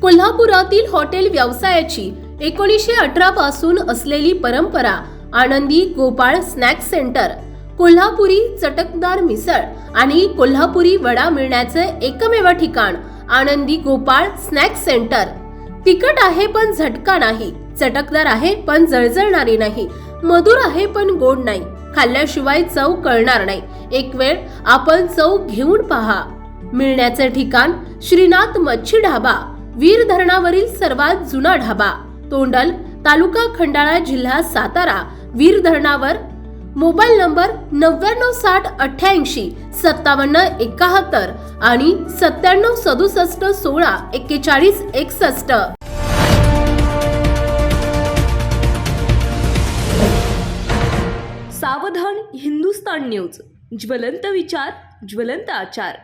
कोल्हापुरातील हॉटेल व्यवसायाची 1918 पासून असलेली परंपरा आनंदी गोपाळ स्नॅक सेंटर, कोल्हापुरी चटकदार मिसळ आणि कोल्हापुरी वडा मिळण्याचे एकमेव ठिकाण आनंदी गोपाळ स्नॅक सेंटर। तिखट आहे पण झटका नाही, चटकदार आहे पण जळजळणारी नाही, मधुर आहे पण गोड नाही, खाल्ल्याशिवाय चव कळणार नाही। एक वेळ आपण चव घेऊन पहा। मिळण्याचे ठिकाण श्रीनाथ मच्छी ढाबा, वीर धरणावरील सर्वात जुना ढाबा, तोंडल, तालुका खंडाळा, जिल्हा सातारा। वीर धरणावर। मोबाईल नंबर 9960885771 आणि 9767164161। सावधान हिंदुस्तान न्यूज, ज्वलंत विचार, ज्वलंत आचार।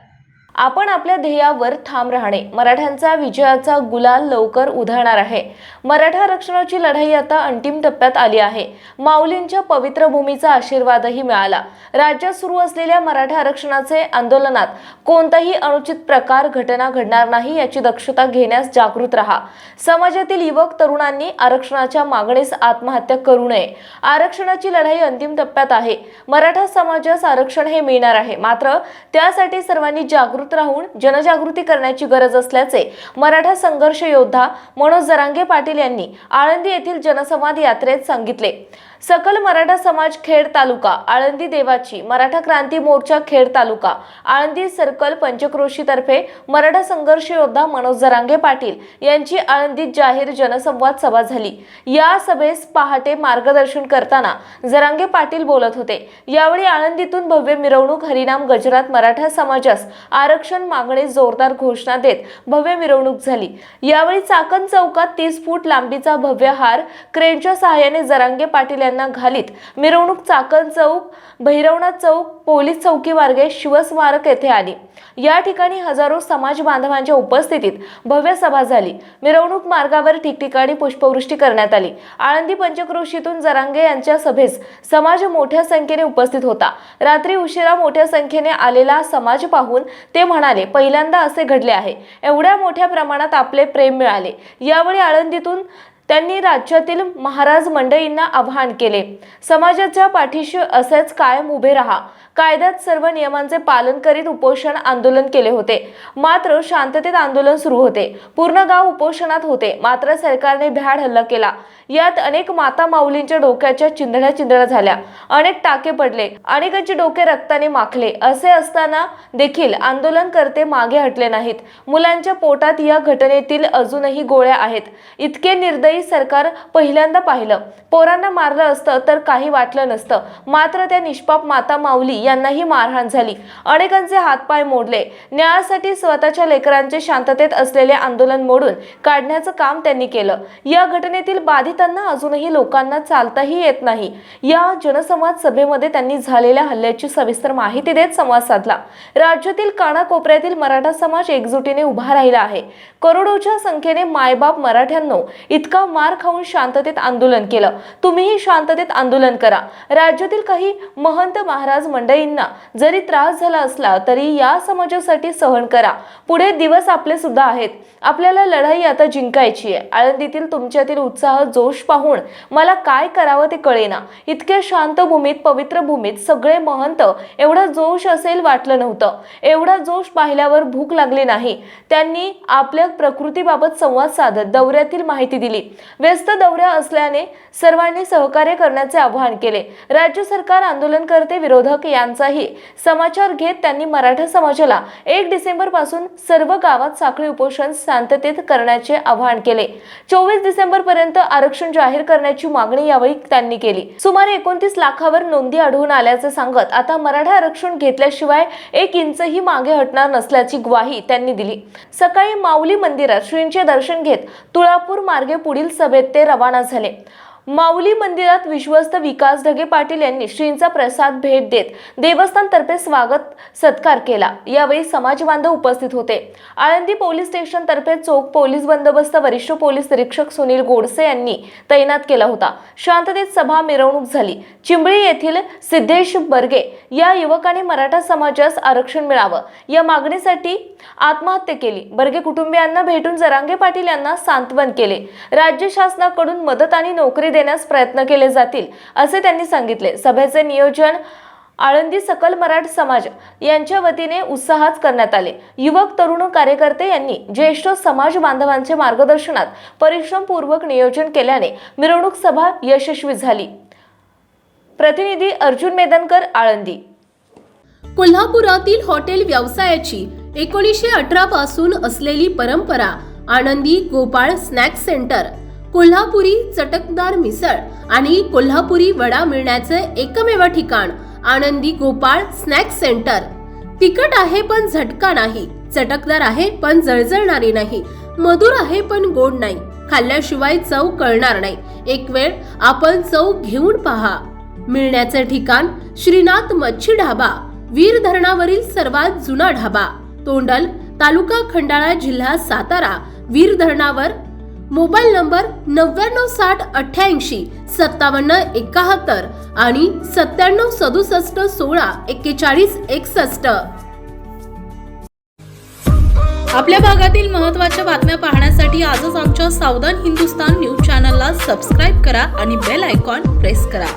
आपण आपल्या ध्येयावर ठाम राहणे, मराठ्यांचा विजयाचा गुलाल लवकर उधळणार आहे। मराठा आरक्षणाची लढाई आता अंतिम टप्प्यात आली आहे। माऊलींच्या पवित्र भूमीचा आशीर्वादही मिळाला। राज्यात सुरू असलेल्या मराठा आरक्षणाचे आंदोलनात कोणताही अनुचित प्रकार, घटना घडणार नाही याची दक्षता घेण्यास जागृत राहा। समाजातील युवक तरुणांनी आरक्षणाच्या मागणीस आत्महत्या करू नये। आरक्षणाची लढाई अंतिम टप्प्यात आहे। मराठा समाजास आरक्षण हे मिळणार आहे, मात्र त्यासाठी सर्वांनी जागृत राहून जनजागृती करण्याची गरज असल्याचे मराठा संघर्ष योद्धा मनोज जरांगे पाटील यांनी आळंदी येथील जनसंवाद यात्रेत सांगितले। सकल मराठा समाज खेड तालुका आळंदी देवाची मराठा क्रांती मोर्चा खेड तालुका आळंदी सर्कल पंचक्रोशी तर्फे मराठा संघर्ष योद्धा मनोज जरांगे पाटील यांची आळंदीत जाहीर जनसंवाद सभा झाली। या सभेस पहाटे मार्गदर्शन करताना जरांगे पाटील बोलत होते। यावेळी आळंदीतून भव्य मिरवणूक, हरिनाम गजरात मराठा समाजास आरक्षण मागणी जोरदार घोषणा देत भव्य मिरवणूक झाली। यावेळी चाकण चौकात 30 फूट लांबीचा भव्य हार क्रेनच्या सहाय्याने जरांगे पाटील यांना घालीत मिरवणूक चाकण चौक, भैरवनाथ चौक, पोलीस चौकी मार्गे शिवस्मारक येथे आली। या ठिकाणी हजारो समाज बांधवांच्या उपस्थितीत भव्य सभा झाली। मिरवणूक मार्गावर ठिकठिकाणी पुष्पवृष्टी करण्यात आली। आळंदी पंचक्रोशीतून जरांगे यांच्या सभेस समाज मोठ्या संख्येने उपस्थित होता। रात्री उशिरा मोठ्या संख्येने आलेला समाज पाहून ते म्हणाले, पहिल्यांदा असे घडले आहे, एवढ्या मोठ्या प्रमाणात आपले प्रेम मिळाले। यावेळी आळंदीतून त्यांनी राज्यातील महाराज मंडळींना आवाहन केले, समाजाच्या पाठीशी असेच कायम उभे राहा। कायद्यात सर्व नियमांचे पालन करीत उपोषण आंदोलन केले होते, मात्र शांततेत आंदोलन सुरू होते। पूर्ण गाव उपोषणात होते, मात्र सरकारने भ्याड हल्ला केला। यात अनेक माता माऊलींच्या डोक्याच्या चिंधड्या झाल्या, अनेक टाके पडले, अनेकांचे डोके रक्ताने माखले। असे असताना देखील आंदोलनकर्ते मागे हटले नाहीत। मुलांच्या पोटात या घटनेतील अजूनही गोळ्या आहेत। इतके निर्दयी सरकार पहिल्यांदा पाहिलं। पोरांना मारलं असतं तर काही वाटलं नसतं, मात्र त्या निष्पाप माता माऊली यांनाही मारहाण झाली, अनेकांचे हातपाय मोडले। न्यायासाठी स्वतःच्या लेकरांचे शांततेत असलेले आंदोलन मोडून काढण्याचं काम त्यांनी केलं। या घटनेतील बाधितांना अजूनही लोकांना चालताही येत नाही। या जनसंवाद सभेमध्ये त्यांनी झालेल्या हल्ल्याची सविस्तर माहिती देत संवाद साधला। राज्यातील कानाकोपऱ्यातील मराठा समाज एकजुटीने उभा राहिला आहे। करोडोच्या संख्येने मायबाप मराठ्यांनो इतका मार खाऊन शांततेत आंदोलन केलं। तुम्हीही शांततेत आंदोलन करा। राज्यातील काही महंत महाराज मंडळींना जरी त्रास झाला असला तरी या समाजासाठी सहन करा। पुढे दिवस आपले सुद्धा आहेत। आपल्याला लढाई आता जिंकायची आहे। आळंदीतील तुमच्यातील उत्साह, जोश पाहून मला काय करावं ते कळेना। इतक्या शांत भूमीत, पवित्र भूमीत सगळे महंत एवढा जोश असेल वाटलं नव्हतं। एवढा जोश पाहिल्यावर भूक लागली नाही। त्यांनी आपल्या प्रकृतीबाबत संवाद साधत दौऱ्यातील माहिती दिली। व्यस्त दौऱ्या असल्याने सर्वांनी सहकार्य करण्याचे आवाहन केले। राज्य सरकार, आंदोलनकर्ते, विरोधक यांचाही समाचार घेत त्यांनी मराठा समाजाला 1 डिसेंबर पासून सर्व गावात साखळी उपोषण शांततेत करण्याचे आवाहन केले। 24 डिसेंबर पर्यंत आरक्षण जाहीर करण्याची मागणी यावेळी त्यांनी केली। सुमारे 29 लाखावर नोंदी आढळून आल्याचे सांगत आता मराठा आरक्षण घेतल्याशिवाय 1 इंचही मागे हटणार नसल्याची ग्वाही त्यांनी दिली। सकाळी माऊली मंदिरात श्रींचे दर्शन घेत तुळापूर मार्गे पुढील सभेत ते रवाना झाले। माऊली मंदिरात विश्वस्त विकास ढगे पाटील यांनी श्रींचा प्रसाद भेट देत देवस्थानतर्फे स्वागत सत्कार केला। यावेळी समाज बांधव उपस्थित होते। आळंदी पोलीस स्टेशन तर्फे चोख पोलीस बंदोबस्त वरिष्ठ पोलीस निरीक्षक सुनील गोडसे यांनी तैनात केला होता। शांततेत सभा मिरवणूक झाली। चिंबळी येथील सिद्धेश बर्गे या युवकाने मराठा समाजास आरक्षण मिळावं या मागणीसाठी आत्महत्या केली। बर्गे कुटुंबियांना भेटून जरांगे पाटील यांना सांत्वन केले। राज्य शासनाकडून मदत आणि नोकरी देण्यास प्रयत्न केले जातील असे त्यांनी सांगितले। सभेचे नियोजन आळंदी सकल मराठ समाज यांच्या वतीने उत्साहात करण्यात आले। युवक तरुण कार्यकर्ते यांनी ज्येष्ठ समाज बांधवांच्या मार्गदर्शनात परिश्रमपूर्वक नियोजन केल्याने मिरवणूक सभा यशस्वी झाली। प्रतिनिधी अर्जुन मेदनकर, आळंदी। कोल्हापुरातील हॉटेल व्यवसायाची 1918 पासून असलेली परंपरा आनंदी गोपाळ स्नॅक सेंटर, कोल्हापुरी चटकदार मिसळ आणि कोल्हापुरी वडा मिळण्याचे एकमेव ठिकाण आनंदी गोपाळ स्नॅक सेंटर। तिखट आहे पण झटका नाही, चटकदार आहे पण जळजळणारी नाही, मधुर आहे पण गोड नाही, खाल्ल्याशिवाय चव कळणार नाही। एक वेळ आपण चव घेऊन पहा। मिळण्याचे ठिकाण श्रीनाथ मच्छी ढाबा, वीर धरणावरील सर्वात जुना ढाबा, तोंडल, तालुका खंडाळा, जिल्हा सातारा। वीर धरणावर। मोबाईल नंबर 9978875171 आणि 9767164161। आपल्या भागातील महत्त्वाच्या बातम्या पाहण्यासाठी आजच आमच्या सावधान हिंदुस्तान न्यूज चॅनलला सबस्क्राईब करा आणि बेल आयकॉन प्रेस करा।